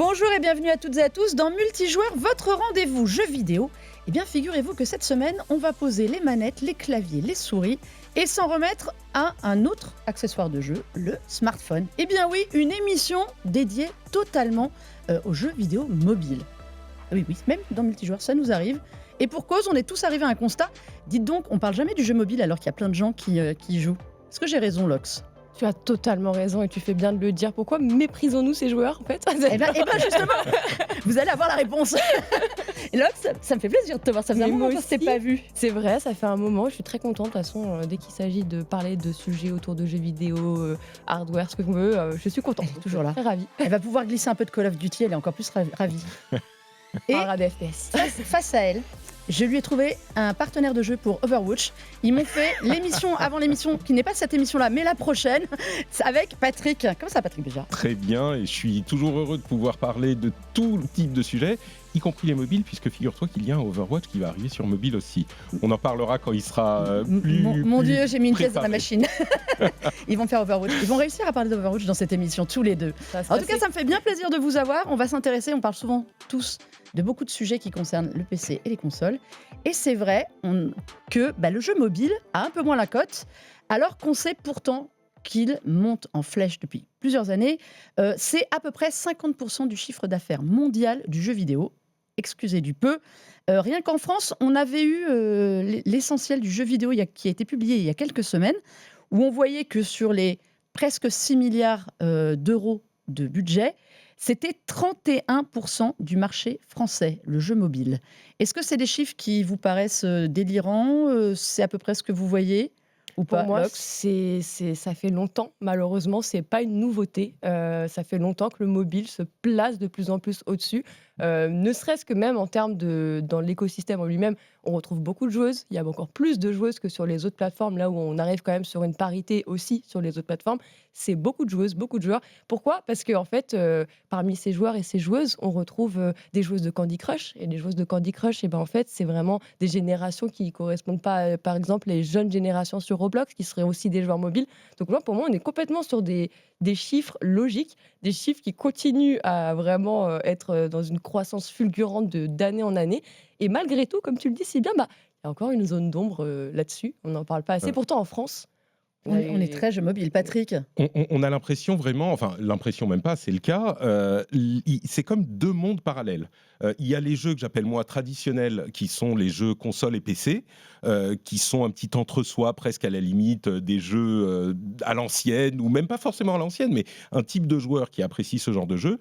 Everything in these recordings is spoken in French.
Bonjour et bienvenue à toutes et à tous dans Multijoueur, votre rendez-vous jeux vidéo. Eh bien, figurez-vous que cette semaine, on va poser les manettes, les claviers, les souris et s'en remettre à un autre accessoire de jeu, le smartphone. Eh bien oui, une émission dédiée totalement aux jeux vidéo mobiles. Oui, même dans Multijoueur, ça nous arrive. Et pour cause, on est tous arrivés à un constat. Dites donc, on parle jamais du jeu mobile alors qu'il y a plein de gens qui y jouent. Est-ce que j'ai raison, Lox ? Tu as totalement raison et tu fais bien de le dire. Pourquoi méprisons-nous ces joueurs en fait ? Eh ben justement, vous allez avoir la réponse. Et Lox, ça me fait plaisir de te voir. Ça faisait un moment qu'on ne s'était pas vu. C'est vrai, ça fait un moment. Je suis très contente. De toute façon, dès qu'il s'agit de parler de sujets autour de jeux vidéo, hardware, ce que vous voulez, je suis contente. Elle est toujours là. Très ravie. Elle va pouvoir glisser un peu de Call of Duty. Elle est encore plus ravie. Et des FPS. Face à elle, je lui ai trouvé un partenaire de jeu pour Overwatch. Ils m'ont fait l'émission avant l'émission, qui n'est pas cette émission-là, mais la prochaine, avec Patrick. Comment ça, Patrick, déjà ? Très bien, et je suis toujours heureux de pouvoir parler de tout type de sujets, y compris les mobiles, puisque figure-toi qu'il y a un Overwatch qui va arriver sur mobile aussi. On en parlera quand il sera plus Mon Dieu, j'ai mis une pièce préparé. dans la machine. Ils vont faire Overwatch. Ils vont réussir à parler d'Overwatch dans cette émission, tous les deux. En tout cas, ça me fait bien plaisir de vous avoir. On va s'intéresser, on parle souvent tous de beaucoup de sujets qui concernent le PC et les consoles. Et c'est vrai que le jeu mobile a un peu moins la cote, alors qu'on sait pourtant qu'il monte en flèche depuis plusieurs années. C'est à peu près 50% du chiffre d'affaires mondial du jeu vidéo. Excusez du peu. Rien qu'en France, on avait eu l'essentiel du jeu vidéo qui a été publié il y a quelques semaines, où on voyait que sur les presque 6 milliards d'euros de budget, c'était 31% du marché français, le jeu mobile. Est-ce que c'est des chiffres qui vous paraissent délirants ? C'est à peu près ce que vous voyez ? Ou Pour pas, moi, Lox ? ça fait longtemps, malheureusement, c'est pas une nouveauté. Ça fait longtemps que le mobile se place de plus en plus au-dessus. Ne serait-ce que même en termes dans l'écosystème en lui-même, on retrouve beaucoup de joueuses. Il y a encore plus de joueuses que sur les autres plateformes, là où on arrive quand même sur une parité aussi sur les autres plateformes. C'est beaucoup de joueuses, beaucoup de joueurs. Pourquoi ? Parce qu'en fait, parmi ces joueurs et ces joueuses, on retrouve des joueuses de Candy Crush. Et les joueuses de Candy Crush, en fait, c'est vraiment des générations qui ne correspondent pas, par exemple, les jeunes générations sur Roblox, qui seraient aussi des joueurs mobiles. Donc pour moi, on est complètement sur des chiffres logiques, des chiffres qui continuent à vraiment être dans une croissance fulgurante d'année en année. Et malgré tout, comme tu le dis si bien, il y a encore une zone d'ombre là-dessus. On n'en parle pas assez. Pourtant, en France, on est très jeu mobile. Patrick ? On a l'impression vraiment, enfin l'impression même pas, c'est le cas, c'est comme deux mondes parallèles. Il y a les jeux que j'appelle moi traditionnels, qui sont les jeux console et PC, qui sont un petit entre-soi, presque à la limite des jeux à l'ancienne, ou même pas forcément à l'ancienne, mais un type de joueur qui apprécie ce genre de jeu.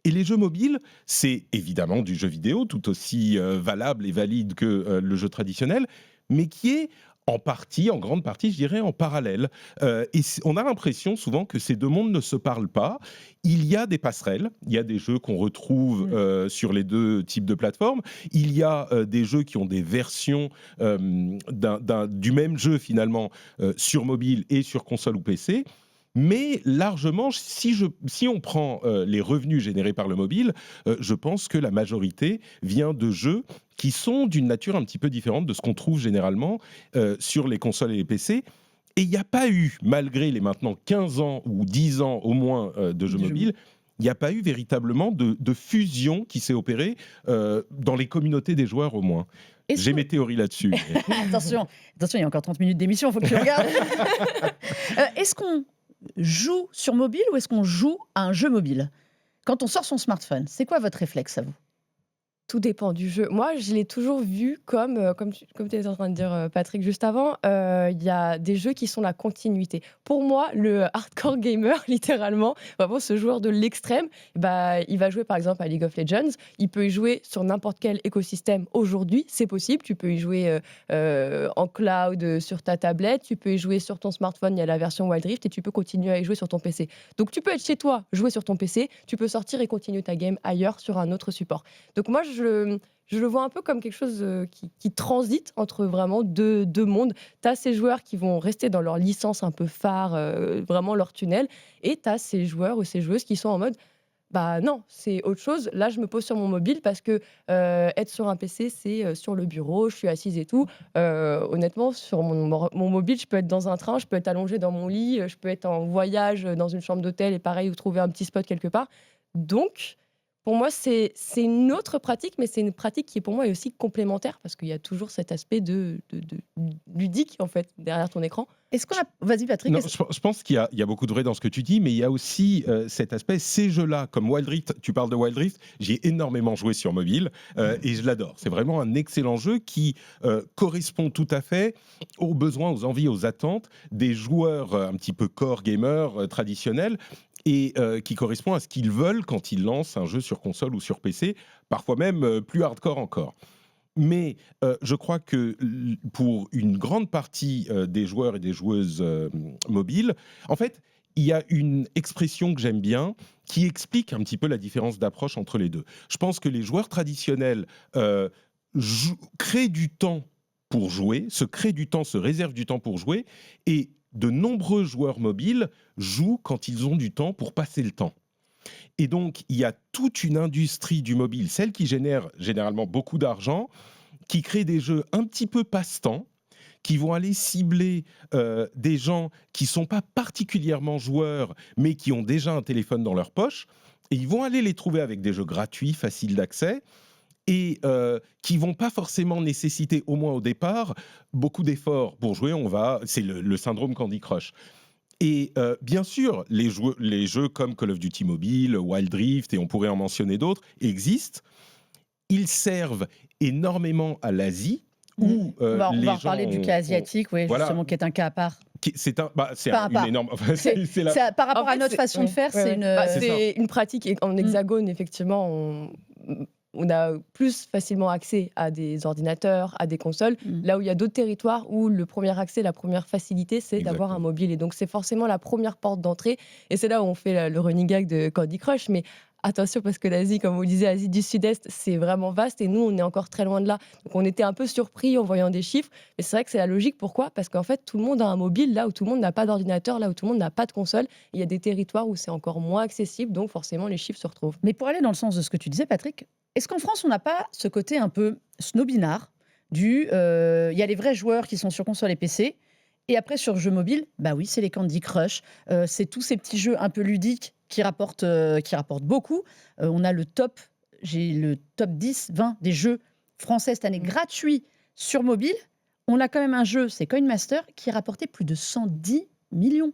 Et les jeux mobiles, c'est évidemment du jeu vidéo, tout aussi valable et valide que le jeu traditionnel, mais qui est en grande partie, je dirais, en parallèle. Et on a l'impression souvent que ces deux mondes ne se parlent pas. Il y a des passerelles, il y a des jeux qu'on retrouve sur les deux types de plateformes. Il y a des jeux qui ont des versions du même jeu finalement sur mobile et sur console ou PC. Mais largement, si on prend les revenus générés par le mobile, je pense que la majorité vient de jeux qui sont d'une nature un petit peu différente de ce qu'on trouve généralement sur les consoles et les PC. Et il n'y a pas eu, malgré les maintenant 15 ans ou 10 ans au moins de jeux mobiles, il n'y a pas eu véritablement de fusion qui s'est opérée dans les communautés des joueurs au moins. J'ai mes théories là-dessus. Attention, il y a encore 30 minutes d'émission, il faut que tu regardes. Est-ce qu'on joue sur mobile ou est-ce qu'on joue à un jeu mobile ? Quand on sort son smartphone, c'est quoi votre réflexe à vous ? Tout dépend du jeu. Moi, je l'ai toujours vu comme tu étais en train de dire, Patrick, juste avant, il y a des jeux qui sont la continuité. Pour moi, le hardcore gamer, littéralement, vraiment ce joueur de l'extrême, il va jouer par exemple à League of Legends, il peut y jouer sur n'importe quel écosystème aujourd'hui, c'est possible, tu peux y jouer en cloud sur ta tablette, tu peux y jouer sur ton smartphone, il y a la version Wild Rift, et tu peux continuer à y jouer sur ton PC. Donc tu peux être chez toi, jouer sur ton PC, tu peux sortir et continuer ta game ailleurs sur un autre support. Donc moi, je le vois un peu comme quelque chose qui transite entre vraiment deux mondes. Tu as ces joueurs qui vont rester dans leur licence un peu phare, vraiment leur tunnel, et tu as ces joueurs ou ces joueuses qui sont en mode non, c'est autre chose. Là, je me pose sur mon mobile parce que être sur un PC, c'est sur le bureau, je suis assise et tout. Honnêtement, sur mon mobile, je peux être dans un train, je peux être allongée dans mon lit, je peux être en voyage dans une chambre d'hôtel et pareil, ou trouver un petit spot quelque part. Donc, Pour moi, c'est une autre pratique, mais c'est une pratique qui, pour moi, est aussi complémentaire parce qu'il y a toujours cet aspect de ludique, en fait, derrière ton écran. Est-ce qu'on a... Vas-y, Patrick. Non, je pense qu'il y a beaucoup de vrai dans ce que tu dis, mais il y a aussi cet aspect, ces jeux-là, comme Wild Rift, tu parles de Wild Rift, j'y ai énormément joué sur mobile et je l'adore. C'est vraiment un excellent jeu qui correspond tout à fait aux besoins, aux envies, aux attentes des joueurs un petit peu core gamers traditionnels et qui correspond à ce qu'ils veulent quand ils lancent un jeu sur console ou sur PC, parfois même plus hardcore encore. Mais je crois que pour une grande partie des joueurs et des joueuses mobiles, en fait, il y a une expression que j'aime bien qui explique un petit peu la différence d'approche entre les deux. Je pense que les joueurs traditionnels créent du temps pour jouer, se créent du temps, se réservent du temps pour jouer, et de nombreux joueurs mobiles jouent quand ils ont du temps pour passer le temps. Et donc, il y a toute une industrie du mobile, celle qui génère généralement beaucoup d'argent, qui crée des jeux un petit peu passe-temps, qui vont aller cibler des gens qui ne sont pas particulièrement joueurs, mais qui ont déjà un téléphone dans leur poche, et ils vont aller les trouver avec des jeux gratuits, faciles d'accès, et qui vont pas forcément nécessiter, au moins au départ, beaucoup d'efforts pour jouer. C'est le syndrome Candy Crush. Et bien sûr, les jeux comme Call of Duty Mobile, Wild Rift, et on pourrait en mentionner d'autres, existent. Ils servent énormément à l'Asie, où on va les gens reparler du cas asiatique, oui, voilà. justement, qui est un cas à part. C'est une énorme... Par rapport à notre façon de faire, c'est une pratique. Et en hexagone, effectivement, on a plus facilement accès à des ordinateurs, à des consoles, là où il y a d'autres territoires où le premier accès, la première facilité, c'est d'avoir un mobile. Et donc, c'est forcément la première porte d'entrée. Et c'est là où on fait le running gag de Candy Crush. Mais attention, parce que l'Asie, comme vous le disiez, l'Asie du Sud-Est, c'est vraiment vaste. Et nous, on est encore très loin de là. Donc, on était un peu surpris en voyant des chiffres. Mais c'est vrai que c'est la logique. Pourquoi ? Parce qu'en fait, tout le monde a un mobile, là où tout le monde n'a pas d'ordinateur, là où tout le monde n'a pas de console. Il y a des territoires où c'est encore moins accessible. Donc, forcément, les chiffres se retrouvent. Mais pour aller dans le sens de ce que tu disais, Patrick, est-ce qu'en France, on n'a pas ce côté un peu snobinard il y a les vrais joueurs qui sont sur console et PC, et après sur jeux mobiles, bah oui, c'est les Candy Crush, c'est tous ces petits jeux un peu ludiques qui rapportent beaucoup. On a j'ai le top 10, 20 des jeux français cette année gratuits sur mobile. On a quand même un jeu, c'est Coin Master, qui a rapporté plus de 110 millions.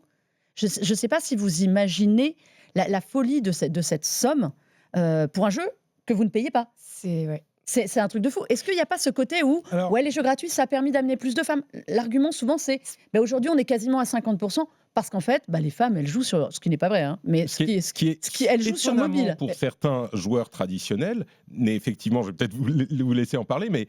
Je ne sais pas si vous imaginez la folie de cette somme pour un jeu que vous ne payez pas. C'est un truc de fou. Est-ce qu'il n'y a pas ce côté où les jeux gratuits, ça a permis d'amener plus de femmes ? L'argument, souvent, c'est aujourd'hui, on est quasiment à 50%, parce qu'en fait, les femmes, elles jouent sur... Ce qui n'est pas vrai, hein, mais elles jouent sur mobile. Pour certains joueurs traditionnels, mais effectivement, je vais peut-être vous laisser en parler, mais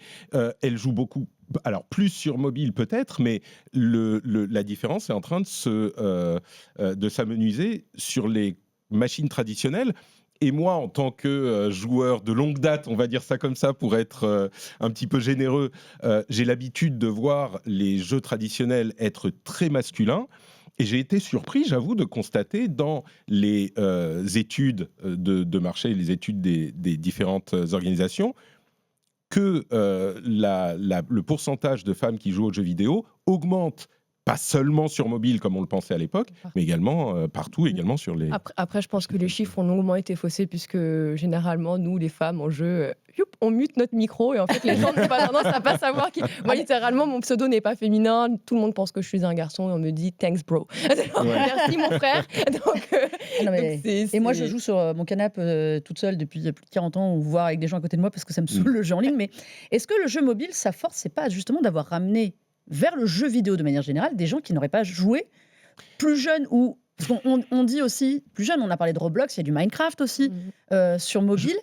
elles jouent beaucoup... Alors, plus sur mobile peut-être, mais la différence est en train de s'amenuiser sur les machines traditionnelles. Et moi, en tant que joueur de longue date, on va dire ça comme ça pour être un petit peu généreux, j'ai l'habitude de voir les jeux traditionnels être très masculins. Et j'ai été surpris, j'avoue, de constater dans les études de marché, les études des différentes organisations, que le pourcentage de femmes qui jouent aux jeux vidéo augmente. Pas seulement sur mobile comme on le pensait à l'époque, mais également partout, également sur les... Après, je pense que les chiffres ont longuement été faussés puisque généralement, nous, les femmes, en jeu, on mute notre micro et en fait, les gens n'ont pas tendance à pas savoir qui... Moi, littéralement, mon pseudo n'est pas féminin. Tout le monde pense que je suis un garçon et on me dit « thanks, bro ». Merci, mon frère. Et moi, je joue sur mon canapé toute seule depuis plus de 40 ans, ou voire avec des gens à côté de moi parce que ça me saoule le jeu en ligne. Mais est-ce que le jeu mobile, sa force, c'est pas justement d'avoir ramené vers le jeu vidéo de manière générale, des gens qui n'auraient pas joué plus jeunes ou... On dit aussi, plus jeunes, on a parlé de Roblox, il y a du Minecraft aussi, sur mobile,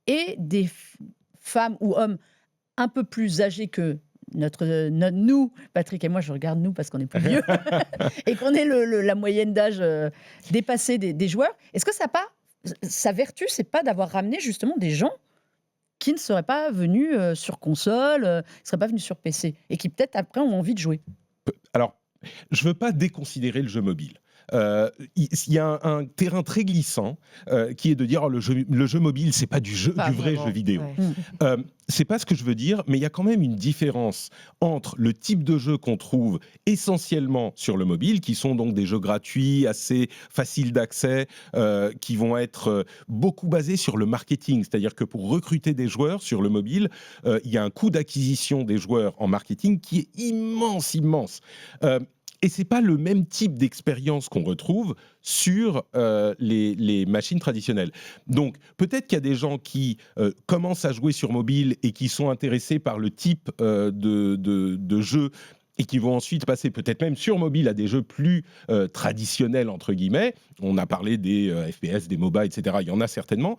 et des femmes ou hommes un peu plus âgés que nous, Patrick et moi, je regarde nous parce qu'on est plus vieux, et qu'on est la moyenne d'âge dépassée des joueurs. Est-ce que sa vertu, c'est pas d'avoir ramené justement des gens qui ne seraient pas venus sur console, qui ne seraient pas venus sur PC, et qui peut-être après ont envie de jouer? Alors, je ne veux pas déconsidérer le jeu mobile. il y a un terrain très glissant qui est de dire le jeu mobile, c'est pas du vrai jeu vidéo. Ouais. C'est pas ce que je veux dire, mais il y a quand même une différence entre le type de jeu qu'on trouve essentiellement sur le mobile, qui sont donc des jeux gratuits, assez faciles d'accès, qui vont être beaucoup basés sur le marketing. C'est-à-dire que pour recruter des joueurs sur le mobile, il y a un coût d'acquisition des joueurs en marketing qui est immense. Et c'est pas le même type d'expérience qu'on retrouve sur les machines traditionnelles. Donc peut-être qu'il y a des gens qui commencent à jouer sur mobile et qui sont intéressés par le type de jeu et qui vont ensuite passer peut-être même sur mobile à des jeux plus traditionnels, entre guillemets. On a parlé des FPS, des MOBA, etc. Il y en a certainement.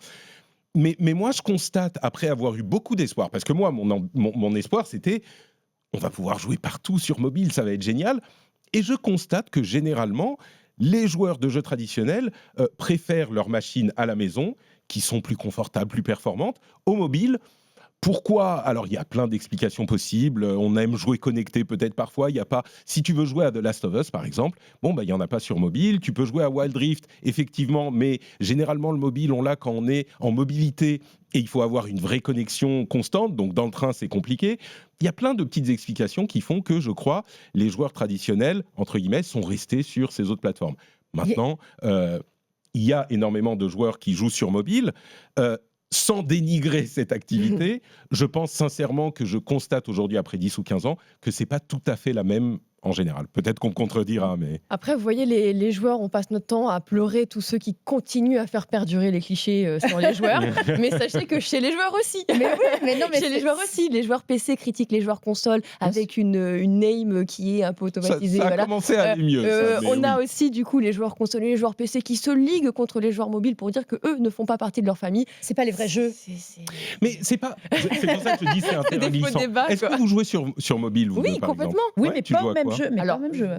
Mais moi, je constate, après avoir eu beaucoup d'espoir, parce que moi, mon espoir, c'était on va pouvoir jouer partout sur mobile, ça va être génial. Et je constate que généralement, les joueurs de jeux traditionnels préfèrent leurs machines à la maison, qui sont plus confortables, plus performantes, au mobile. Pourquoi ? Alors, il y a plein d'explications possibles. On aime jouer connecté peut-être parfois. Il y a pas. Si tu veux jouer à The Last of Us, par exemple, il n'y en a pas sur mobile. Tu peux jouer à Wild Rift, effectivement, mais généralement, le mobile, on l'a quand on est en mobilité et il faut avoir une vraie connexion constante. Donc, dans le train, c'est compliqué. Il y a plein de petites explications qui font que, je crois, les joueurs traditionnels, entre guillemets, sont restés sur ces autres plateformes. Maintenant, il y a énormément de joueurs qui jouent sur mobile. Sans dénigrer cette activité, je pense sincèrement que je constate aujourd'hui, après 10 ou 15 ans, que ce n'est pas tout à fait la même en général. Peut-être qu'on me contredira, mais... Après, vous voyez, les joueurs, on passe notre temps à pleurer tous ceux qui continuent à faire perdurer les clichés sur les joueurs. Mais sachez que chez les joueurs aussi. Chez les joueurs aussi. Les joueurs PC critiquent les joueurs consoles avec une aim qui est un peu automatisée. Ça a commencé à aller mieux. On a aussi, du coup, les joueurs consoles et les joueurs PC qui se liguent contre les joueurs mobiles pour dire qu'eux ne font pas partie de leur famille. C'est pas les vrais jeux. Mais c'est pas... C'est pour ça que je dis c'est un terrain glissant. Est-ce que vous jouez sur mobile, vous Oui, deux, par complètement. exemple Oui, ouais, mais tu pas joues au à même quoi jeu. Alors, même jeu.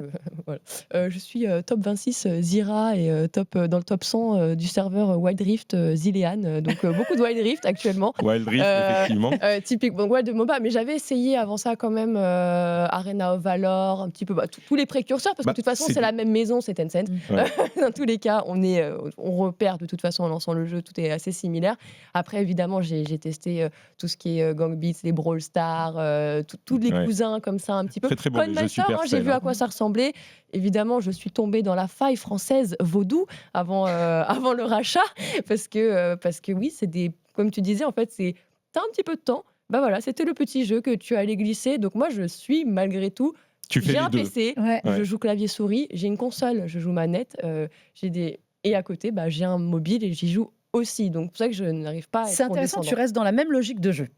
Voilà. Je suis top 26 Zira et dans le top 100 du serveur Wild Rift Zilean. Donc beaucoup de Wild Rift actuellement. Wild Rift, effectivement. Typiquement, de MOBA. Mais j'avais essayé avant ça quand même Arena of Valor, un petit peu tous les précurseurs, parce que de toute façon, c'est la même maison, c'est Tencent. Ouais. Dans tous les cas, on repère de toute façon en lançant le jeu, tout est assez similaire. Après, évidemment, j'ai testé tout ce qui est Gang Beats, les Brawl Stars, tous les cousins comme ça, un petit peu. Très très bon, les jeux Supercell. J'ai vu à quoi ça ressemblait. Évidemment, je suis tombée dans la faille française vaudou avant le rachat, parce que oui, comme tu disais, en fait, t'as un petit peu de temps. Bah voilà, c'était le petit jeu que tu allais glisser. Donc moi, je suis malgré tout. J'ai un PC, je joue clavier souris. J'ai une console, je joue manette. Et à côté, j'ai un mobile et j'y joue aussi. Donc c'est pour ça que je n'arrive pas à être C'est intéressant, tu restes dans la même logique de jeu.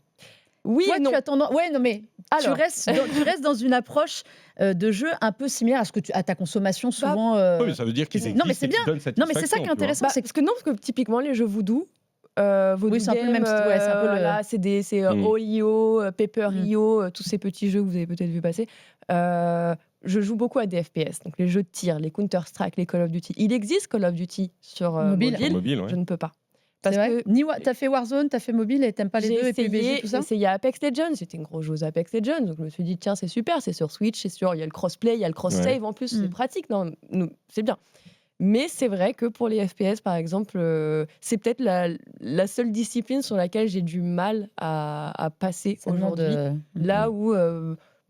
Oui, toi, non. Tu as tendance... Ouais, non, mais tu restes dans une approche de jeu un peu similaire à ta consommation souvent. Oui, mais ça veut dire qu'ils existent. Non, mais c'est bien. Non, mais c'est ça qui est intéressant. Parce que typiquement les jeux voodoo. Oui, c'est un peu le même style. Ouais, c'est un peu là, c'est OIO, Paper.io, tous ces petits jeux que vous avez peut-être vu passer. Je joue beaucoup à des FPS, donc les jeux de tir, les Counter-Strike, les Call of Duty. Il existe Call of Duty sur mobile. Ouais. Je ne peux pas. Parce que t'as fait Warzone, t'as fait mobile et t'aimes pas les deux, et PUBG, tout ça. J'ai essayé Apex Legends, j'étais une grosse joueuse Apex Legends, donc je me suis dit tiens c'est super, c'est sur Switch, c'est sûr, il y a le crossplay, il y a le cross-save en plus, c'est pratique, c'est bien. Mais c'est vrai que pour les FPS par exemple, c'est peut-être la seule discipline sur laquelle j'ai du mal à passer aujourd'hui. Là où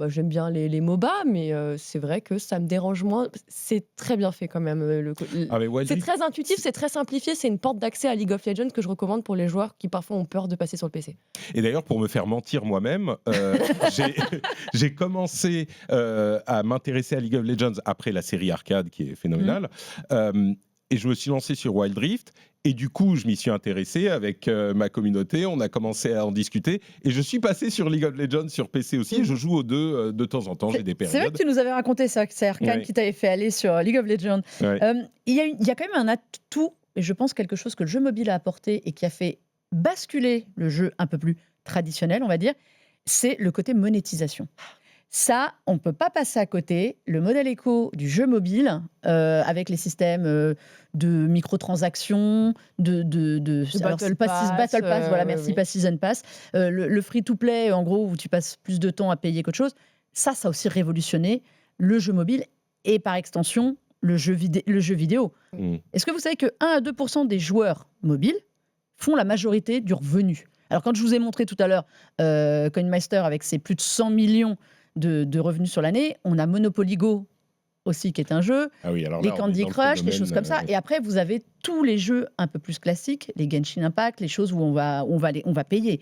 j'aime bien les MOBA, mais c'est vrai que ça me dérange moins. C'est très bien fait quand même. C'est très intuitif, c'est très simplifié. C'est une porte d'accès à League of Legends que je recommande pour les joueurs qui parfois ont peur de passer sur le PC. Et d'ailleurs, pour me faire mentir moi-même, j'ai commencé à m'intéresser à League of Legends après la série arcade qui est phénoménale. Et je me suis lancé sur Wild Rift. Et du coup, je m'y suis intéressé avec ma communauté. On a commencé à en discuter. Et je suis passé sur League of Legends sur PC aussi. Et je joue aux deux de temps en temps. J'ai des périodes. C'est vrai que tu nous avais raconté ça, que c'est Arcane qui t'avait fait aller sur League of Legends. Ouais. Il y a quand même un atout, et je pense quelque chose que le jeu mobile a apporté et qui a fait basculer le jeu un peu plus traditionnel, on va dire, c'est le côté monétisation. Ça, on ne peut pas passer à côté. Le modèle éco du jeu mobile, avec les systèmes de microtransactions, de Battle Pass, voilà, merci, pas Season Pass, le free-to-play, en gros, où tu passes plus de temps à payer qu'autre chose, ça a aussi révolutionné le jeu mobile et par extension, le jeu vidéo. Est-ce que vous savez que 1 à 2% des joueurs mobiles font la majorité du revenu? Alors, quand je vous ai montré tout à l'heure Coinmeister avec ses plus de 100 millions de revenus sur l'année, on a Monopoly Go aussi qui est un jeu, les Candy Crush, des choses comme ça. Et après, vous avez tous les jeux un peu plus classiques, les Genshin Impact, les choses où on va payer.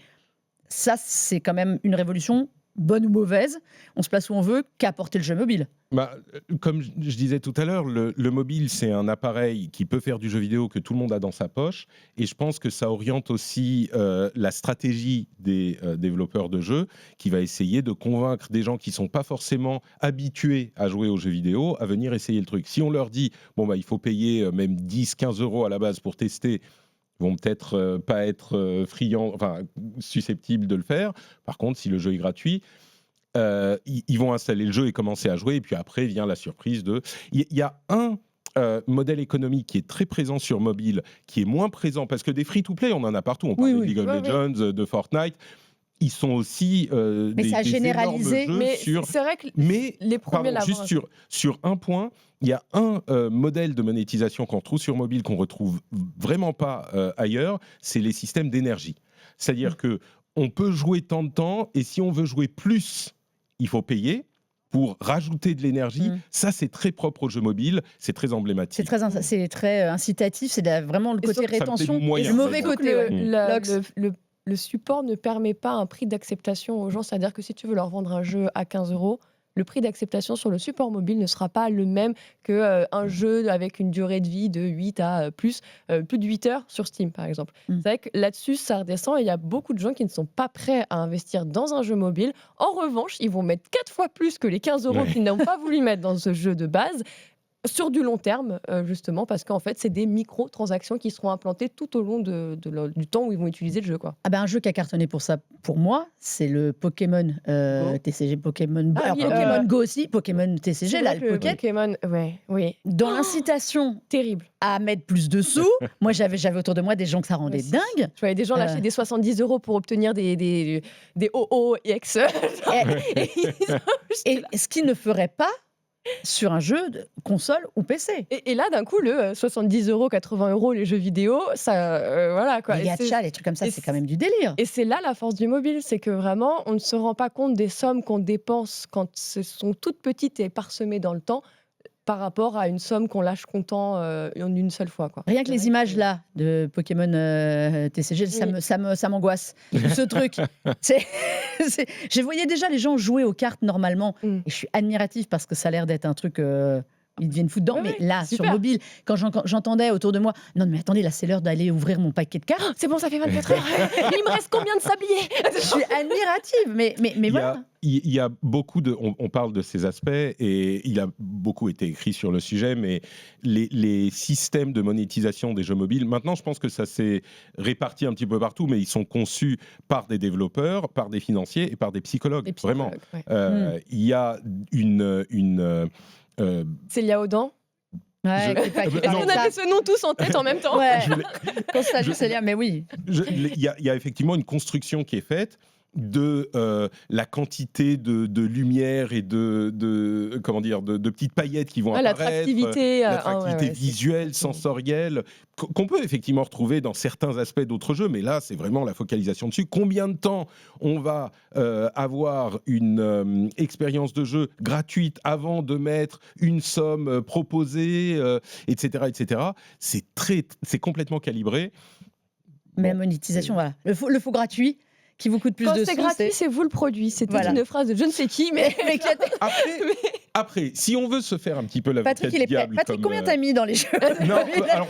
Ça, c'est quand même une révolution, bonne ou mauvaise, on se place où on veut, qu'a apporté le jeu mobile. Comme je disais tout à l'heure, le mobile, c'est un appareil qui peut faire du jeu vidéo que tout le monde a dans sa poche. Et je pense que ça oriente aussi la stratégie des développeurs de jeux, qui va essayer de convaincre des gens qui ne sont pas forcément habitués à jouer aux jeux vidéo à venir essayer le truc. Si on leur dit, il faut payer même 10-15 € à la base pour tester, ils vont peut-être pas être susceptibles de le faire. Par contre, si le jeu est gratuit, ils vont installer le jeu et commencer à jouer. Et puis après vient la surprise de... Il y a un modèle économique qui est très présent sur mobile, qui est moins présent, parce que des free-to-play, on en a partout. On parle de League of Legends, de Fortnite. Ils sont aussi mais ça a généralisé. C'est vrai que les premiers juste sur un point, il y a un modèle de monétisation qu'on retrouve sur mobile qu'on retrouve vraiment pas ailleurs, c'est les systèmes d'énergie. C'est-à-dire que on peut jouer tant de temps, et si on veut jouer plus, il faut payer pour rajouter de l'énergie. Ça, c'est très propre au jeu mobile, c'est très emblématique. C'est très incitatif, c'est vraiment le côté rétention et le mauvais côté. Le support ne permet pas un prix d'acceptation aux gens, c'est-à-dire que si tu veux leur vendre un jeu à 15 €, le prix d'acceptation sur le support mobile ne sera pas le même qu'un jeu avec une durée de vie de 8 à plus de 8 heures sur Steam, par exemple. C'est vrai que là-dessus, ça redescend et il y a beaucoup de gens qui ne sont pas prêts à investir dans un jeu mobile. En revanche, ils vont mettre 4 fois plus que les 15 € qu'ils n'ont pas voulu mettre dans ce jeu de base. Sur du long terme, justement, parce qu'en fait, c'est des micro-transactions qui seront implantées tout au long du temps où ils vont utiliser le jeu. Un jeu qui a cartonné pour ça, pour moi, c'est le Pokémon TCG, Pokémon Go. Pokémon Go aussi, Pokémon TCG, là, le Pocket. Pokémon, oui. Dans l'incitation terrible à mettre plus de sous, moi, j'avais autour de moi des gens que ça rendait dingue. Je voyais des gens lâcher des 70 € pour obtenir des OOX. Et ce qu'ils ne feraient pas sur un jeu de console ou PC. Et là, d'un coup, le 70 €, 80 €, les jeux vidéo, ça, voilà quoi. Les gachas, les trucs comme ça, c'est quand même du délire. Et c'est là la force du mobile, c'est que vraiment, on ne se rend pas compte des sommes qu'on dépense quand ce sont toutes petites et parsemées dans le temps, par rapport à une somme qu'on lâche comptant en une seule fois. Rien que les images là de Pokémon TCG, ça m'angoisse. Ce truc. Je voyais déjà les gens jouer aux cartes normalement. Et je suis admirative parce que ça a l'air d'être un truc... ils deviennent fous dedans, mais là, super. Sur mobile, quand j'entendais autour de moi, non mais attendez, là c'est l'heure d'aller ouvrir mon paquet de cartes. C'est bon, ça fait 24 heures. Il me reste combien de sabliers? Je suis admirative, mais voilà. Il y a beaucoup de... On parle de ces aspects, et il a beaucoup été écrit sur le sujet, mais les systèmes de monétisation des jeux mobiles, maintenant je pense que ça s'est réparti un petit peu partout, mais ils sont conçus par des développeurs, par des financiers et par des psychologues. Vraiment. Il y a une c'est Liaodan. On avait ce nom tous en tête en même temps. Mais oui. Il y a effectivement une construction qui est faite de la quantité de lumière et de petites paillettes qui vont apparaître, l'attractivité visuelle, sensorielle, qu'on peut effectivement retrouver dans certains aspects d'autres jeux, mais là c'est vraiment la focalisation dessus. Combien de temps on va avoir une expérience de jeu gratuite avant de mettre une somme proposée, etc. C'est complètement calibré. Mais la monétisation, voilà. Le faux gratuit qui vous coûte plus de sous. Quand c'est gratuit, c'est vous le produit. C'était une phrase de je ne sais qui, mais... Après, si on veut se faire un petit peu l'avocat du diable... Patrick, combien t'as mis dans les jeux? Non, alors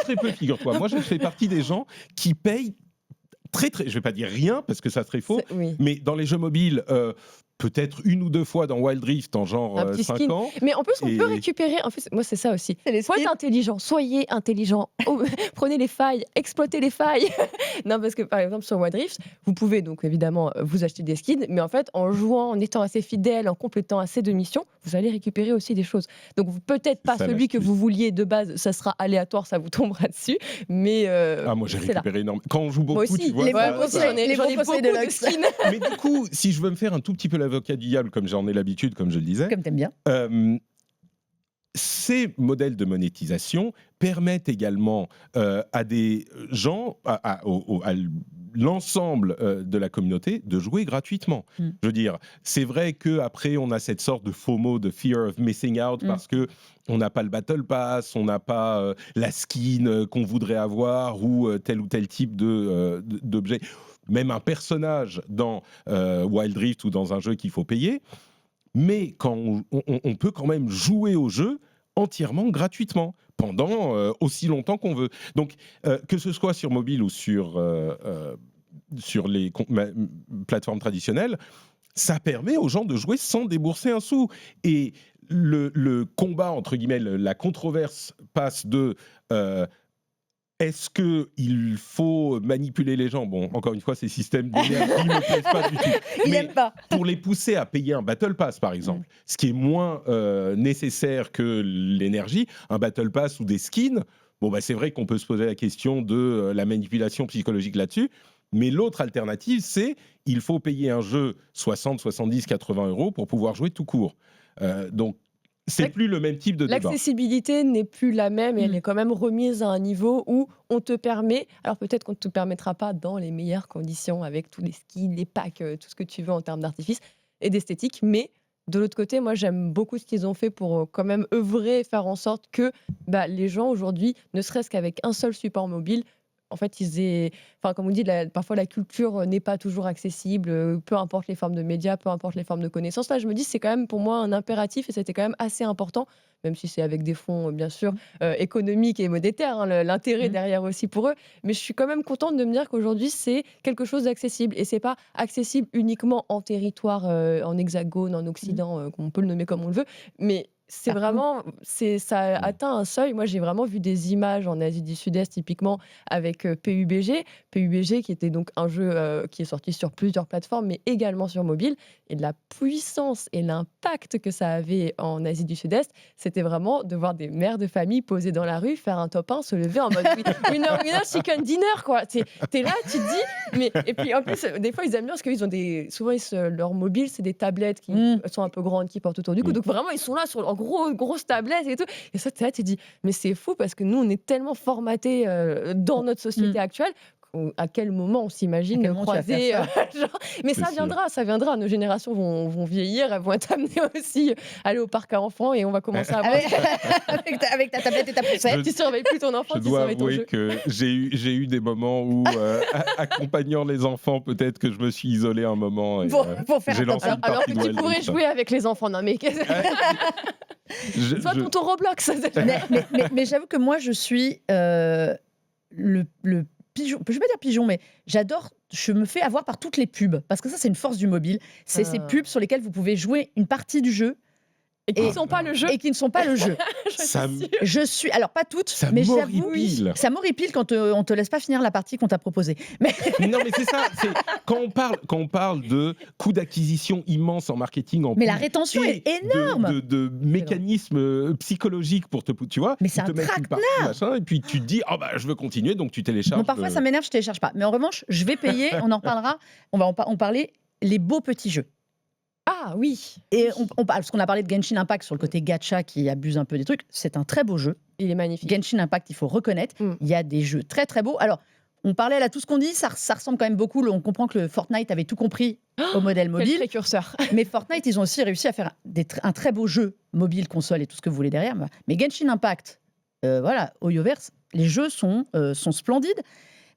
très peu, figure-toi. Moi, je fais partie des gens qui payent très, je ne vais pas dire rien, parce que ça serait faux, mais dans les jeux mobiles... peut-être 1 ou 2 fois dans Wild Rift en genre 5 ans. Mais en plus, on peut récupérer... En fait, moi, c'est ça aussi. Faut être intelligent. Soyez intelligent. Prenez les failles. Exploitez les failles. Non, parce que, par exemple, sur Wild Rift, vous pouvez donc évidemment vous acheter des skins, mais en fait, en jouant, en étant assez fidèle, en complétant assez de missions, vous allez récupérer aussi des choses. Donc, peut-être pas celui que vous vouliez de base, ça sera aléatoire, ça vous tombera dessus, mais... moi, j'ai récupéré énormément. Quand on joue beaucoup, aussi, tu vois... j'en ai beaucoup de skins. Mais du coup, si je veux me faire un tout petit peu l'avocat du diable, comme j'en ai l'habitude, comme je le disais. Comme t'aimes bien. ces modèles de monétisation permettent également à des gens, à l'ensemble de la communauté, de jouer gratuitement. Je veux dire, c'est vrai qu'après, on a cette sorte de FOMO, de fear of missing out, parce qu'on n'a pas le Battle Pass, on n'a pas la skin qu'on voudrait avoir ou tel type d'objet. Même un personnage dans Wild Rift ou dans un jeu qu'il faut payer. Mais quand on peut quand même jouer au jeu entièrement gratuitement pendant aussi longtemps qu'on veut. Donc, que ce soit sur mobile ou sur les plateformes traditionnelles, ça permet aux gens de jouer sans débourser un sou. Et le combat, entre guillemets, la controverse passe de... est-ce qu'il faut manipuler les gens ? Bon, encore une fois, ces systèmes d'énergie ne me plaisent pas du tout. Il n'aime pas. Pour les pousser à payer un Battle Pass, par exemple, ce qui est moins nécessaire que l'énergie, un Battle Pass ou des skins, c'est vrai qu'on peut se poser la question de la manipulation psychologique là-dessus, mais l'autre alternative, c'est il faut payer un jeu 60, 70, 80 € pour pouvoir jouer tout court. Donc, c'est plus le même type de débat. L'accessibilité n'est plus la même et elle est quand même remise à un niveau où on te permet, alors peut-être qu'on ne te permettra pas dans les meilleures conditions avec tous les skins, les packs, tout ce que tu veux en termes d'artifice et d'esthétique, mais de l'autre côté, moi j'aime beaucoup ce qu'ils ont fait pour quand même œuvrer et faire en sorte que les gens aujourd'hui, ne serait-ce qu'avec un seul support mobile, en fait, comme on dit, parfois la culture n'est pas toujours accessible, peu importe les formes de médias, peu importe les formes de connaissances. Là, je me dis, c'est quand même pour moi un impératif et c'était quand même assez important, même si c'est avec des fonds, bien sûr, économiques et monétaires, l'intérêt derrière aussi pour eux. Mais je suis quand même contente de me dire qu'aujourd'hui, c'est quelque chose d'accessible. Et c'est pas accessible uniquement en territoire, en hexagone, en Occident, on peut le nommer comme on le veut, mais c'est vraiment, ça atteint un seuil. Moi, j'ai vraiment vu des images en Asie du Sud-Est, typiquement avec PUBG. PUBG, qui était donc un jeu qui est sorti sur plusieurs plateformes, mais également sur mobile. Et de la puissance et l'impact que ça avait en Asie du Sud-Est, c'était vraiment de voir des mères de famille poser dans la rue, faire un top 1, se lever en mode winner, chicken dinner, quoi. T'es là, tu te dis. Mais, et puis en plus, des fois, ils aiment bien parce qu'ils ont souvent, leur mobile, c'est des tablettes qui sont un peu grandes, qui portent autour du cou. Donc vraiment, ils sont là en grosse tablette et tout. Et ça, tu te dis, mais c'est fou parce que nous, on est tellement formatés dans notre société actuelle. À quel moment on s'imagine croiser mais ça viendra. Nos générations vont vieillir, elles vont être amenées aussi à aller au parc à enfants et on va commencer à avec ta tablette et ta poussette. Tu surveilles plus ton enfant, tu surveilles ton jeu. Je dois avouer que j'ai eu des moments où, accompagnant les enfants, peut-être que je me suis isolé un moment. Et, pour faire j'ai lancé une alors partie que tu pourrais jouer avec les enfants. Non mais soit ton Roblox. mais j'avoue que moi, je suis le pigeon, je ne vais pas dire pigeon, mais je me fais avoir par toutes les pubs, parce que ça, c'est une force du mobile. C'est ces pubs sur lesquelles vous pouvez jouer une partie du jeu. Et qui ne sont pas le jeu. Et qui ne sont pas le jeu. Je suis, alors pas toutes, mais j'avoue, ça m'horripile quand on te laisse pas finir la partie qu'on t'a proposée. Non, mais c'est ça. Quand on parle de coûts d'acquisition immenses en marketing, mais la rétention est énorme. De mécanismes psychologiques pour tu vois. Mais c'est un traquenard. Et puis tu te dis, je veux continuer, donc tu télécharges. Bon, parfois ça m'énerve, je télécharge pas. Mais en revanche, je vais payer. On en reparlera. On va en parler. Les beaux petits jeux. Ah oui. Et parce qu'on a parlé de Genshin Impact sur le côté gacha qui abuse un peu des trucs. C'est un très beau jeu. Il est magnifique. Genshin Impact, il faut reconnaître. Il y a des jeux très très beaux. Alors, on parlait là, tout ce qu'on dit, ça ressemble quand même beaucoup. On comprend que le Fortnite avait tout compris au modèle mobile. Quel précurseur. Mais Fortnite, ils ont aussi réussi à faire un très beau jeu mobile, console et tout ce que vous voulez derrière. Mais Genshin Impact, Hoyoverse, les jeux sont splendides.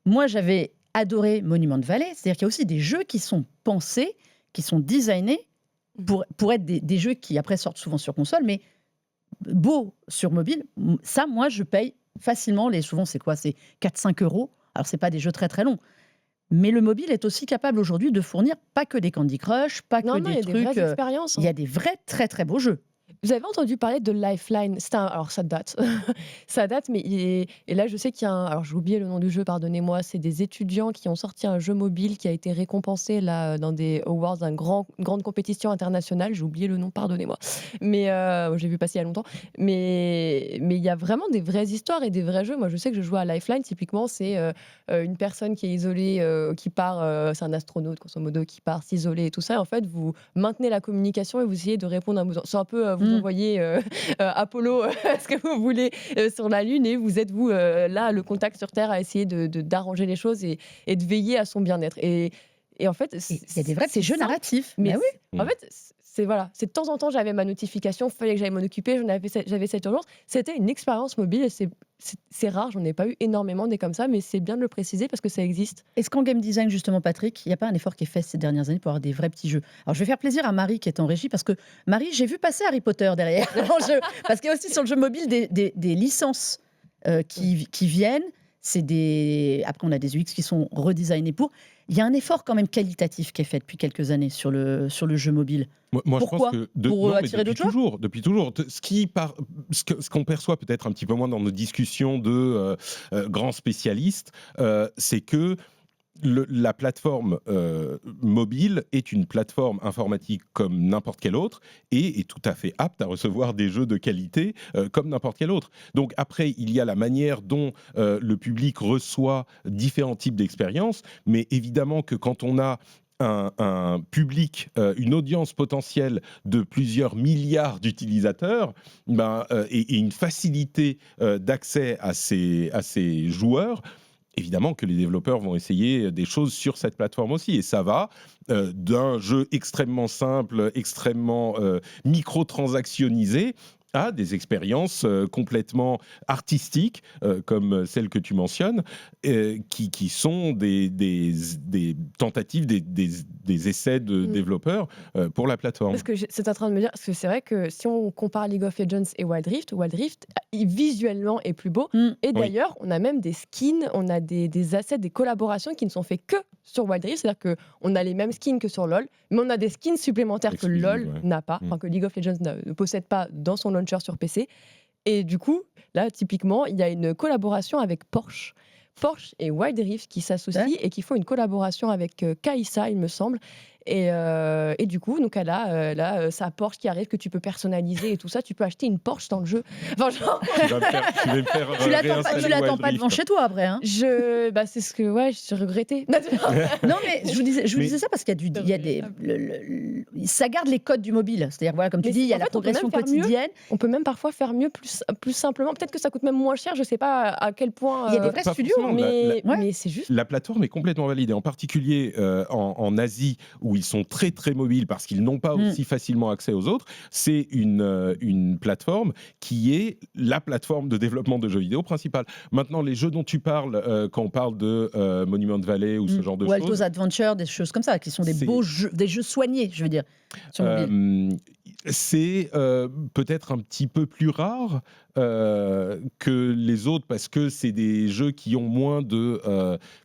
Moi, j'avais adoré Monument Valley. C'est-à-dire qu'il y a aussi des jeux qui sont pensés, qui sont designés pour être des jeux qui après sortent souvent sur console, mais beaux sur mobile. Ça, moi, je paye facilement. Souvent, c'est quoi ? C'est 4-5 €. Alors, c'est pas des jeux très très longs. Mais le mobile est aussi capable aujourd'hui de fournir pas que des Candy Crush, pas que des trucs. Il y a des vraies expériences. Il y a des vrais très très beaux jeux. Vous avez entendu parler de Lifeline? Alors ça date, ça date, mais et là je sais qu'il y a alors j'ai oublié le nom du jeu, pardonnez-moi. C'est des étudiants qui ont sorti un jeu mobile qui a été récompensé là dans des awards, une grande compétition internationale. J'ai oublié le nom, pardonnez-moi. Mais j'ai vu passer il y a longtemps. Mais il y a vraiment des vraies histoires et des vrais jeux. Moi je sais que je joue à Lifeline. Typiquement c'est une personne qui est isolée, qui part, c'est un astronaute grosso modo qui part s'isoler et tout ça. Et en fait vous maintenez la communication et vous essayez de répondre à un besoin. C'est un peu vous envoyez Apollo ce que vous voulez sur la Lune et vous êtes, là, le contact sur Terre à essayer d'arranger les choses et de veiller à son bien-être. Et en fait, Il y a des vrais petits jeux simple, narratifs. mais Bah oui. en fait, c'est de temps en temps, j'avais ma notification, il fallait que j'aille m'en occuper, j'avais cette urgence. C'était une expérience mobile et c'est rare, j'en ai pas eu énormément des comme ça, mais c'est bien de le préciser parce que ça existe. Est-ce qu'en game design, justement, Patrick, il n'y a pas un effort qui est fait ces dernières années pour avoir des vrais petits jeux? Alors, je vais faire plaisir à Marie qui est en régie, parce que Marie, j'ai vu passer Harry Potter derrière en jeu. Parce qu'il y a aussi sur le jeu mobile des licences qui viennent. Après, on a des UX qui sont redesignés pour. Il y a un effort quand même qualitatif qui est fait depuis quelques années sur le jeu mobile. Moi, Pourquoi? je pense que Pour attirer d'autres joueurs depuis toujours. Ce qu'on perçoit peut-être un petit peu moins dans nos discussions de grands spécialistes, c'est que la plateforme mobile est une plateforme informatique comme n'importe quelle autre et est tout à fait apte à recevoir des jeux de qualité comme n'importe quelle autre. Donc après, il y a la manière dont le public reçoit différents types d'expériences, mais évidemment que quand on a un public, une audience potentielle de plusieurs milliards d'utilisateurs, et une facilité d'accès à ces joueurs, évidemment que les développeurs vont essayer des choses sur cette plateforme aussi. Et ça va d'un jeu extrêmement simple, extrêmement microtransactionnisé, à des expériences complètement artistiques, comme celle que tu mentionnes, qui sont des tentatives, des essais de développeurs pour la plateforme. Parce que c'est en train de me dire, parce que c'est vrai que si on compare League of Legends et Wild Rift visuellement est plus beau. Et d'ailleurs, on a même des skins, on a des assets, des collaborations qui ne sont faits que sur Wild Rift. C'est-à-dire qu'on a les mêmes skins que sur LoL, mais on a des skins supplémentaires que LoL n'a pas, enfin que League of Legends ne possède pas dans son launcher sur PC. Et du coup, là, typiquement, il y a une collaboration avec Porsche et Wild Rift qui s'associent et qui font une collaboration avec Kai'Sa, il me semble. Et du coup, donc elle a sa Porsche qui arrive que tu peux personnaliser et tout ça. Tu peux acheter une Porsche dans le jeu. Enfin, genre... Tu l'attends pas devant chez toi après. Hein. C'est ce que j'ai regretté. Non, mais je vous disais ça parce qu'il y a ça garde les codes du mobile. C'est-à-dire, voilà, comme tu dis, il y a la progression quotidienne. On peut même parfois faire mieux, plus simplement. Peut-être que ça coûte même moins cher. Je sais pas à quel point. Il y a des vrais studios, mais c'est juste. La plateforme est complètement valide, et en particulier en Asie, où ils sont très très mobiles parce qu'ils n'ont pas aussi facilement accès aux autres. C'est une plateforme qui est la plateforme de développement de jeux vidéo principale. Maintenant, les jeux dont tu parles, quand on parle de Monument Valley ou ce genre de choses... Alto's Adventure, des choses comme ça, qui sont des beaux jeux, des jeux soignés, je veux dire, sur mobile. C'est peut-être un petit peu plus rare que les autres, parce que c'est des jeux qui ont moins de...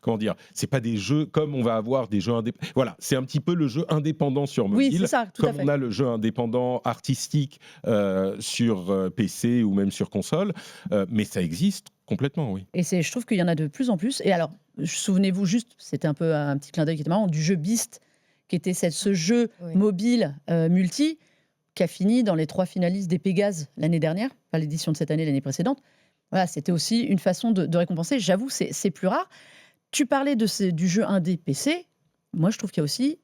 comment dire ? C'est pas des jeux comme on va avoir des jeux indépendants. Voilà, c'est un petit peu le jeu indépendant sur mobile. Oui, c'est ça, tout à fait. Comme on a le jeu indépendant artistique sur PC ou même sur console. Mais ça existe complètement, oui. Et je trouve qu'il y en a de plus en plus. Et alors, souvenez-vous juste, c'était un peu un petit clin d'œil qui était marrant, du jeu Beast, qui était ce jeu mobile multi, qui a fini dans les 3 finalistes des Pégases l'année dernière, pas l'édition de cette année, l'année précédente. Voilà, c'était aussi une façon de récompenser. J'avoue, c'est plus rare. Tu parlais du jeu indé PC. Moi, je trouve qu'il y a aussi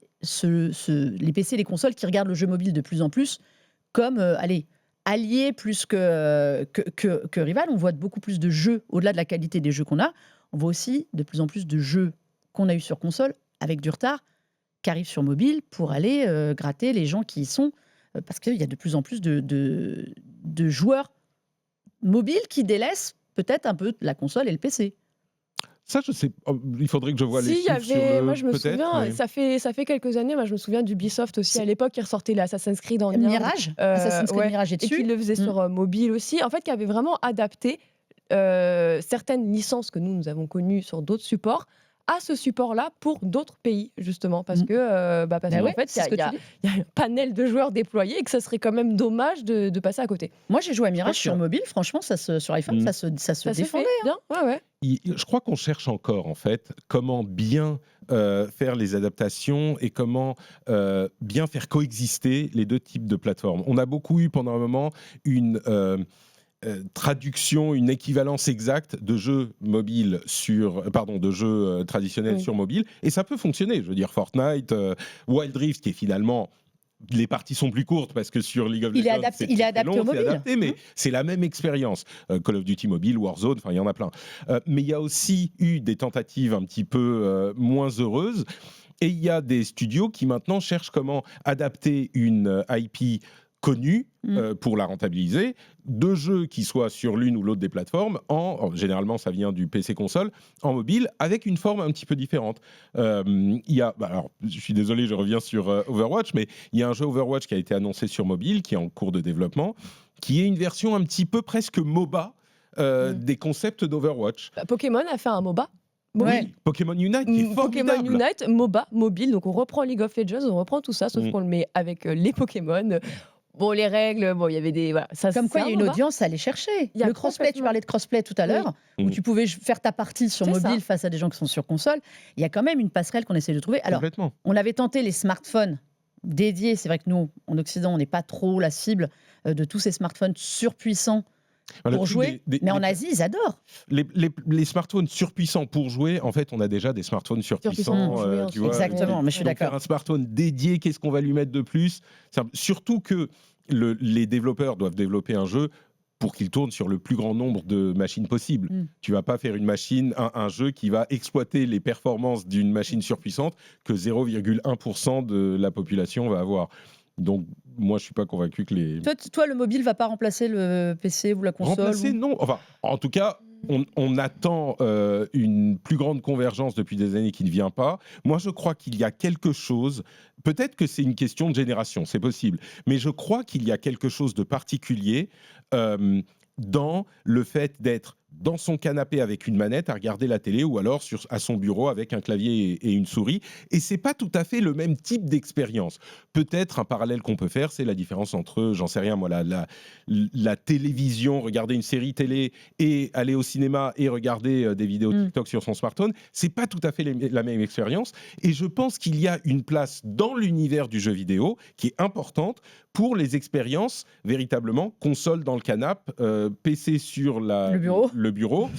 les PC et les consoles qui regardent le jeu mobile de plus en plus comme alliés plus que rival. On voit beaucoup plus de jeux, au-delà de la qualité des jeux qu'on a. On voit aussi de plus en plus de jeux qu'on a eu sur console, avec du retard, qui arrivent sur mobile pour aller gratter les gens qui y sont. Parce qu'il y a de plus en plus de joueurs mobiles qui délaissent peut-être un peu la console et le PC. Ça, je sais. Il faudrait que je voie les chiffres. Moi, je me souviens. Ça fait quelques années. Moi, je me souviens d'Ubisoft aussi à l'époque qui ressortait l'Assassin's Creed en Mirage. Assassin's Creed Mirage est dessus. Et qui le faisait sur mobile aussi. En fait, qui avait vraiment adapté certaines licences que nous avons connues sur d'autres supports à ce support-là pour d'autres pays, justement, parce que en fait, il y a un panel de joueurs déployés et que ça serait quand même dommage de passer à côté. Moi, j'ai joué à Mirage sur mobile, franchement, sur iPhone, ça se défendait. Bien. Ouais. Je crois qu'on cherche encore, en fait, comment bien faire les adaptations et comment bien faire coexister les deux types de plateformes. On a beaucoup eu pendant un moment une... traduction, une équivalence exacte de jeux mobiles de jeux traditionnels sur mobile, et ça peut fonctionner. Je veux dire, Fortnite, Wild Rift, qui est finalement les parties sont plus courtes parce que sur League of Il est Legends, adapté- c'est il est très adapté long, au mobile. c'est adapté, mais c'est la même expérience. Call of Duty Mobile, Warzone, enfin il y en a plein. Mais il y a aussi eu des tentatives un petit peu moins heureuses. Et il y a des studios qui maintenant cherchent comment adapter une IP connue pour la rentabiliser, de jeux qui soient sur l'une ou l'autre des plateformes, généralement ça vient du PC console, en mobile, avec une forme un petit peu différente. Il y a, alors je suis désolé, je reviens sur Overwatch, mais il y a un jeu Overwatch qui a été annoncé sur mobile, qui est en cours de développement, qui est une version un petit peu presque MOBA des concepts d'Overwatch. Pokémon a fait un MOBA. Ouais. Pokémon Unite, qui est Pokémon formidable. Unite, MOBA, mobile. Donc on reprend League of Legends, on reprend tout ça, sauf qu'on le met avec les Pokémon. Bon, les règles, bon, il y avait des. Voilà, ça, Comme quoi, il y a une MOBA. audience à aller chercher. Il y a Le crossplay, tu complètement. parlais de crossplay tout à l'heure, où tu pouvais faire ta partie sur C'est mobile ça. face à des gens qui sont sur console. Il y a quand même une passerelle qu'on essaie de trouver. Alors, Complètement. on avait tenté les smartphones dédiés. C'est vrai que nous, en Occident, on n'est pas trop la cible de tous ces smartphones surpuissants Le pour truc jouer. Mais en les- Asie, ils adorent. les smartphones surpuissants pour jouer, en fait, on a déjà des smartphones surpuissants. pour jouer tu vois. Exactement, mais je suis Donc, faire d'accord. un smartphone dédié, qu'est-ce qu'on va lui mettre de plus? Surtout que les développeurs doivent développer un jeu pour qu'il tourne sur le plus grand nombre de machines possible. Tu vas pas faire une machine, un jeu qui va exploiter les performances d'une machine surpuissante que 0,1% de la population va avoir. Donc, moi, je suis pas convaincu que les... Toi, le mobile va pas remplacer le PC ou la console Remplacer, ou- non. Enfin, en tout cas, on attend une plus grande convergence depuis des années qui ne vient pas. Moi, je crois qu'il y a quelque chose, peut-être que c'est une question de génération, c'est possible, mais je crois qu'il y a quelque chose de particulier dans le fait d'être dans son canapé avec une manette à regarder la télé ou alors à son bureau avec un clavier et une souris. Et c'est pas tout à fait le même type d'expérience. Peut-être un parallèle qu'on peut faire, c'est la différence entre, j'en sais rien moi, la télévision, regarder une série télé et aller au cinéma et regarder des vidéos TikTok sur son smartphone. C'est pas tout à fait la même expérience. Et je pense qu'il y a une place dans l'univers du jeu vidéo qui est importante pour les expériences véritablement console dans le canapé, PC sur le bureau,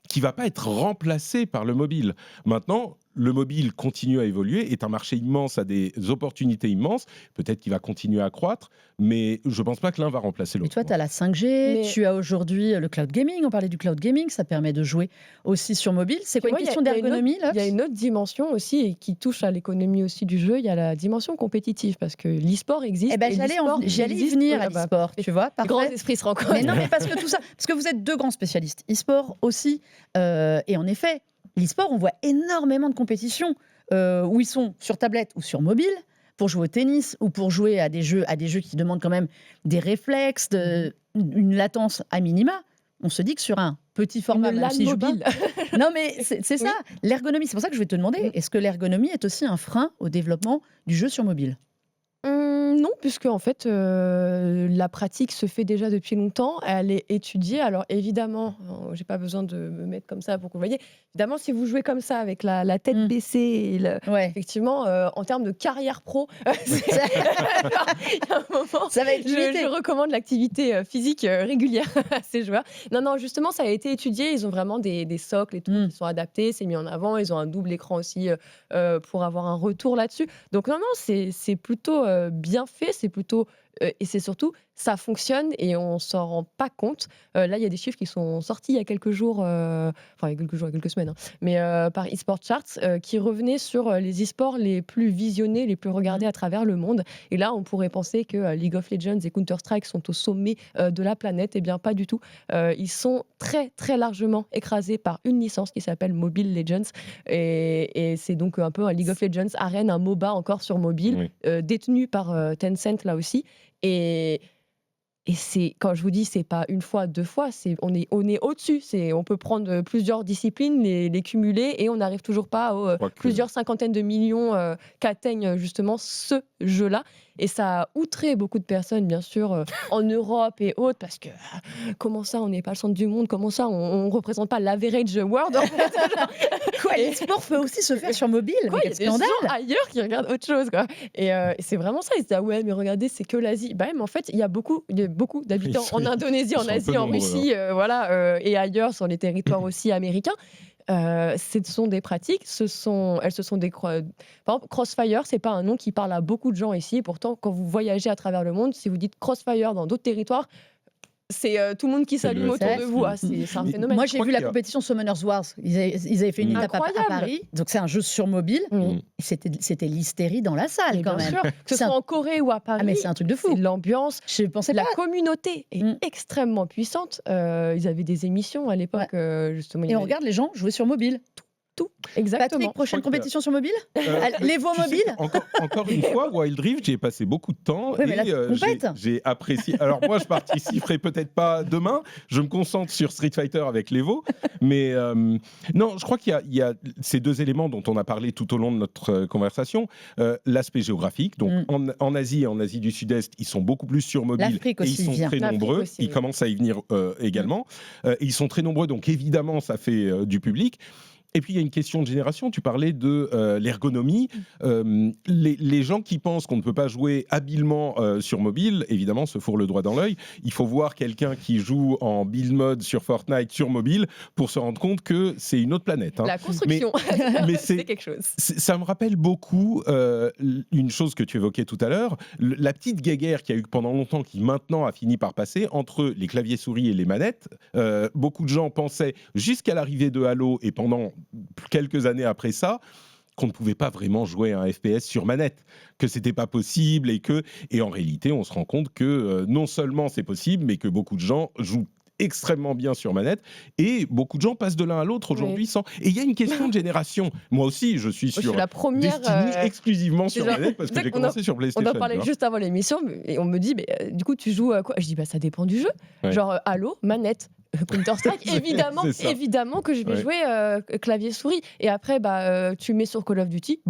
qui va pas être remplacé par le mobile. Maintenant, le mobile continue à évoluer, est un marché immense, a des opportunités immenses, peut-être qu'il va continuer à croître, mais je pense pas que l'un va remplacer Et l'autre. toi, tu as la 5G, tu as aujourd'hui le cloud gaming, on parlait du cloud gaming, ça permet de jouer aussi sur mobile. C'est quoi, une question d'ergonomie là? Il y a une autre dimension aussi et qui touche à l'économie aussi du jeu, il y a la dimension compétitive parce que l'e-sport existe. Eh ben, j'allais y venir à l'e-sport, tu vois. Les grands esprits se rencontrent. Mais non, mais parce que tout ça, parce que vous êtes deux grands spécialistes, e-sport aussi, et en effet, l'e-sport, on voit énormément de compétitions où ils sont sur tablette ou sur mobile pour jouer au tennis ou pour jouer à des jeux qui demandent quand même des réflexes, une latence à minima. On se dit que sur un petit format, même s'il joue pas- Non, mais c'est ça, l'ergonomie. C'est pour ça que je vais te demander, est-ce que l'ergonomie est aussi un frein au développement du jeu sur mobile? Non, puisque en fait, la pratique se fait déjà depuis longtemps. Elle est étudiée. Alors évidemment, j'ai pas besoin de me mettre comme ça pour que vous voyez. Évidemment, si vous jouez comme ça avec la tête baissée, effectivement, en termes de carrière pro, il y a un moment, ça va être limité. Je recommande l'activité physique régulière à ces joueurs. Non, justement, ça a été étudié. Ils ont vraiment des socles et tout qui sont adaptés. C'est mis en avant. Ils ont un double écran aussi pour avoir un retour là-dessus. Donc non, c'est plutôt bien fait, c'est plutôt et c'est surtout ça fonctionne et on s'en rend pas compte. Là, il y a des chiffres qui sont sortis il y a quelques jours, il y a quelques semaines, mais par eSport Charts qui revenaient sur les eSports les plus visionnés, les plus regardés à travers le monde. Et là, on pourrait penser que League of Legends et Counter-Strike sont au sommet de la planète. Eh bien, pas du tout. Ils sont très très largement écrasés par une licence qui s'appelle Mobile Legends et c'est donc un peu un League of Legends arène, un MOBA encore sur mobile, détenu par Tencent là aussi. Et c'est, quand je vous dis, c'est pas une fois, deux fois, on est au-dessus. On peut prendre plusieurs disciplines, les cumuler, et on n'arrive toujours pas aux plusieurs cinquantaines de millions qu'atteignent justement ce jeu-là. Et ça a outré beaucoup de personnes, bien sûr, en Europe et autres, parce que comment ça, on n'est pas le centre du monde? Comment ça, on ne représente pas l'average world? Quoi, l'e-sport peut aussi se faire sur mobile? Quoi, il y a des gens ailleurs qui regardent autre chose, quoi. Et c'est vraiment ça. Ils se disent, ah ouais, mais regardez, c'est que l'Asie. Bah, mais en fait, il y a beaucoup d'habitants en Indonésie, en Asie, en Russie, et ailleurs, sur les territoires aussi américains. ce sont des pratiques, elles se sont par exemple, Crossfire, c'est pas un nom qui parle à beaucoup de gens ici. Et pourtant, quand vous voyagez à travers le monde, si vous dites Crossfire dans d'autres territoires, c'est tout le monde qui s'allume autour de vous. C'est un phénomène. Moi, j'ai vu la compétition Summoners Wars. Ils avaient fait une étape à Paris. Donc, c'est un jeu sur mobile. C'était l'hystérie dans la salle, quand même. Sûr. Que ce soit en Corée ou à Paris. Mais c'est un truc de fou. L'ambiance, la communauté est extrêmement puissante. Ils avaient des émissions à l'époque, justement. Et on regarde les gens jouer sur mobile. Tout. Exactement. Patrick, prochaine compétition sur mobile L'Evo mobile encore une fois, Wild Rift, j'y ai passé beaucoup de temps j'ai apprécié. Alors moi, je participerai peut-être pas demain. Je me concentre sur Street Fighter avec l'Evo. Mais non, je crois qu'il y a ces deux éléments dont on a parlé tout au long de notre conversation. L'aspect géographique. Donc en Asie et en Asie du Sud-Est, ils sont beaucoup plus sur mobile. L'Afrique aussi, et ils sont très nombreux. Ils commencent à y venir également. Et ils sont très nombreux, donc évidemment, ça fait du public. Et puis, il y a une question de génération. Tu parlais de l'ergonomie. Les gens qui pensent qu'on ne peut pas jouer habilement sur mobile, évidemment, se fourrent le doigt dans l'œil. Il faut voir quelqu'un qui joue en build mode sur Fortnite sur mobile pour se rendre compte que c'est une autre planète. La construction, mais c'est quelque chose. Ça me rappelle beaucoup une chose que tu évoquais tout à l'heure, la petite guéguerre qu'il y a eu pendant longtemps, qui maintenant a fini par passer, entre les claviers souris et les manettes. Beaucoup de gens pensaient, jusqu'à l'arrivée de Halo et pendant quelques années après ça, qu'on ne pouvait pas vraiment jouer à un FPS sur manette, que c'était pas possible et en réalité on se rend compte que non seulement c'est possible, mais que beaucoup de gens jouent extrêmement bien sur manette et beaucoup de gens passent de l'un à l'autre aujourd'hui sans. Et il y a une question de génération. Moi aussi, je suis sur la première Destiny exclusivement sur manette parce que j'ai commencé sur PlayStation. On en parlait juste avant l'émission et on me dit mais du coup tu joues à quoi ? Je dis ça dépend du jeu. Genre Halo, manette. Counter-Strike, évidemment que je vais jouer clavier souris. Et après, tu mets sur Call of Duty,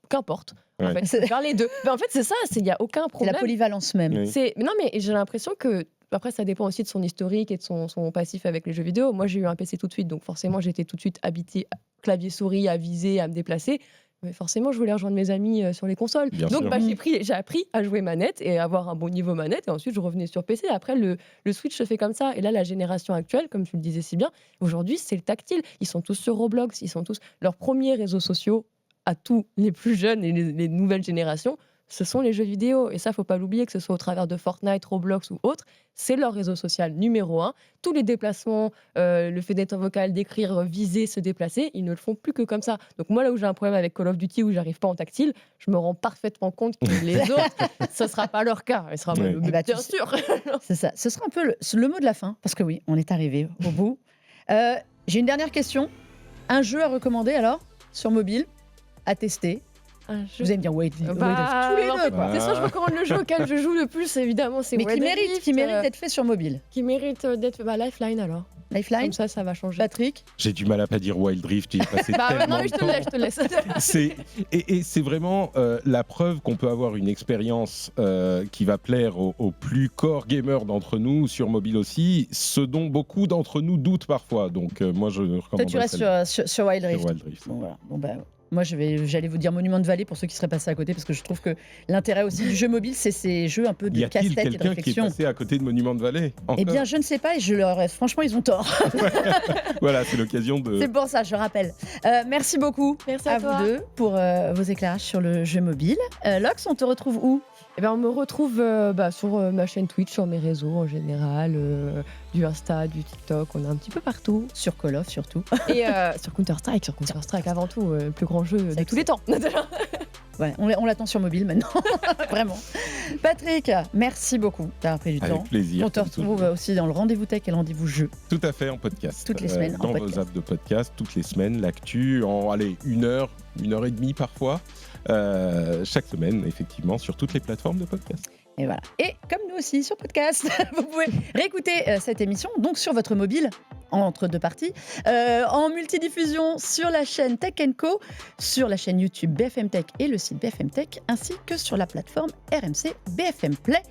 qu'importe. En fait, faire les deux. Mais en fait, c'est ça, il n'y a aucun problème. C'est la polyvalence même. Non, mais j'ai l'impression que. Après, ça dépend aussi de son historique et de son passif avec les jeux vidéo. Moi, j'ai eu un PC tout de suite, donc forcément, j'étais tout de suite habituée clavier souris, à viser, à me déplacer. Mais forcément, je voulais rejoindre mes amis sur les consoles. Donc, j'ai appris à jouer manette et à avoir un bon niveau manette. Et ensuite, je revenais sur PC. Après, le Switch se fait comme ça. Et là, la génération actuelle, comme tu le disais si bien, aujourd'hui, c'est le tactile. Ils sont tous sur Roblox. Ils sont tous... Leurs premiers réseaux sociaux, à tous les plus jeunes et les nouvelles générations, ce sont les jeux vidéo. Et ça, il ne faut pas l'oublier, que ce soit au travers de Fortnite, Roblox ou autre. C'est leur réseau social numéro 1. Tous les déplacements, le fait d'être en vocal, d'écrire, viser, se déplacer, ils ne le font plus que comme ça. Donc moi, là où j'ai un problème avec Call of Duty, où j'arrive pas en tactile, je me rends parfaitement compte que les autres, ce ne sera pas leur cas. Ce sera bien sûr. C'est ça. Ce sera un peu le mot de la fin, parce que oui, on est arrivé au bout. J'ai une dernière question. Un jeu à recommander alors, sur mobile, à tester? Vous allez me dire Wild Rift, tous les deux. C'est ça, je recommande le jeu auquel je joue le plus, évidemment, c'est Wild Rift. Qui mérite d'être fait sur mobile. Qui mérite d'être... Lifeline, alors. Lifeline. Comme ça va changer. Patrick? J'ai du mal à pas dire Wild Rift, j'ai passé tellement de temps. Je te laisse. C'est vraiment la preuve qu'on peut avoir une expérience qui va plaire aux plus core gamers d'entre nous, sur mobile aussi, ce dont beaucoup d'entre nous doutent parfois. Donc moi, je recommande. Toi, tu restes sur Wild Rift. Voilà. Moi, j'allais vous dire Monument de Vallée pour ceux qui seraient passés à côté, parce que je trouve que l'intérêt aussi du jeu mobile, c'est ces jeux un peu de casse-tête et de réflexion. Quelqu'un qui est passé à côté de Monument de Vallée? Eh bien, je ne sais pas, et franchement, ils ont tort. Voilà, c'est l'occasion de... C'est pour ça, je rappelle. Merci beaucoup à vous deux pour vos éclairages sur le jeu mobile. Lox, on te retrouve où? On me retrouve sur ma chaîne Twitch, sur mes réseaux en général, du Insta, du TikTok, on est un petit peu partout. Sur Call of surtout. Et sur Counter-Strike avant tout, le plus grand jeu de tous les temps. Ouais, on l'attend sur mobile maintenant, vraiment. Patrick, merci beaucoup d'avoir pris du temps. Avec plaisir. On te retrouve aussi dans le rendez-vous tech et le rendez-vous jeu. Tout à fait, en podcast. Toutes les semaines. Dans vos apps de podcast, toutes les semaines, l'actu en 1 heure, 1 heure et demie parfois. Chaque semaine, effectivement, sur toutes les plateformes de podcast. Et voilà. Et comme nous aussi sur podcast, vous pouvez réécouter cette émission donc sur votre mobile entre deux parties, en multidiffusion sur la chaîne Tech & Co, sur la chaîne YouTube BFM Tech et le site BFM Tech, ainsi que sur la plateforme RMC BFM Play.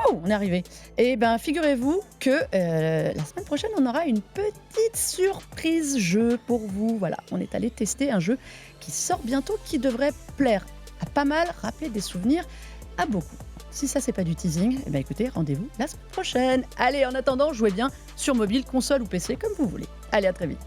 Oh, on est arrivé. Et figurez-vous que la semaine prochaine, on aura une petite surprise jeu pour vous. Voilà, on est allé tester un jeu qui sort bientôt, qui devrait plaire à pas mal, rappeler des souvenirs à beaucoup. Si ça, c'est pas du teasing, écoutez, rendez-vous la semaine prochaine. Allez, en attendant, jouez bien sur mobile, console ou PC, comme vous voulez. Allez, à très vite.